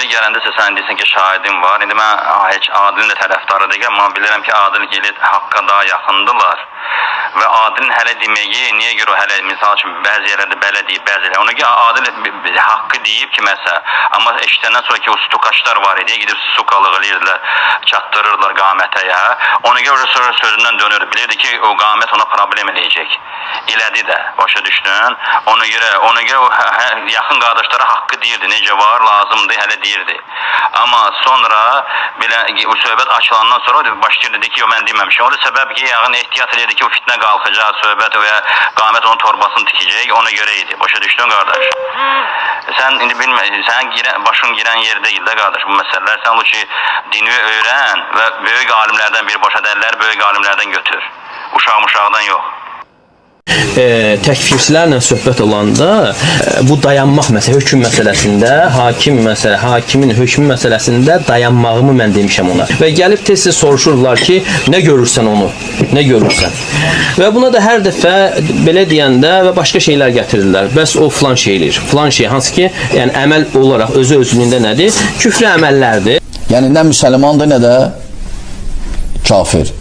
Adil gələndəsə sən deyirsən ki, şahidin var. İndi mən heç Adilin də tərəfdarı deyiləm, amma bilirəm ki, Adil gəlib Haqqa daha yaxındılar. Və Adilin hələ deməyi, niyə görə hələ misal üçün bəzi yerlərdə belə deyib, bəzi yerlərdə. Ona görə Adil haqqı deyib ki, məsəl, amma eşitəndən sonra ki, o stukaçlar var idi, gidib stukalıq eləyirdilər, çatdırırlar qamətə ya. Ona görə sonra sözündən dönür, bilirdi ki, o qamət ona problem eləyəcək. Elədi də, başa düşdün. Ona görə o yaxın qardaşlara haqqı deyirdi, necə var, lazımdır, hələ deyirdi. Amma sonra belə o söhbət açılandan sonra başlayır dedi ki, mən deməmişəm. O da səbəb ki, yağın ehtiyat edirdi ki, o fitnə qalxacaq, söhbət və qamət onun torbasını tikəcək, ona görə idi. Başa düşdün qardaş? Sən indi bilmə, sənin başın girən yer deyil də qardaş bu məsələlər. Sən o ki, dini öyrən və böyük alimlərdən birbaşa dəllər, böyük alimlərdən götür. Uşaqdan yox. Təkfirçilərlə söhbət olanda bu dayanmaq hökm məsələsində, hakimin hökmü məsələsində dayanmağımı mən demişəm ona. Və gəlib tez-tez soruşurlar ki, nə görürsən onu, nə görürsən. Və buna da hər dəfə belə deyəndə və başqa şeylər gətirirlər. Bəs o filan şeydir, filan şey, hansı ki, yəni əməl olaraq özü-özlüyündə nədir? Küfrü əməllərdir. Yəni nə müsəlmandır, nə də kafir.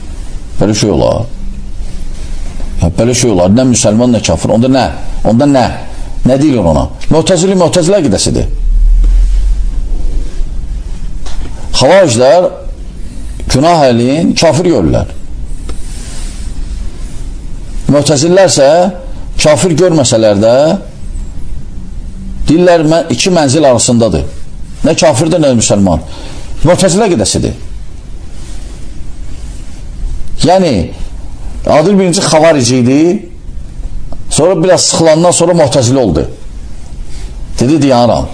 Belə şey olar. Belə şey olar, nə müsəlman, nə kafir. Onda nə? Onda nə? Nə deyilir ona? Mu'təzilə qidəsidir. Xavariclər günah əlin kafir görürlər. Mu'təzillər isə kafir görməsələr də deyirlər, iki mənzil arasındadır. Nə kafirdir, nə müsəlman. Mu'təzilə qidəsidir. Yəni, Adil birinci xavarici idi, sonra biraz sıxılandan sonra mu'təzili oldu. Dedi, dayanıram.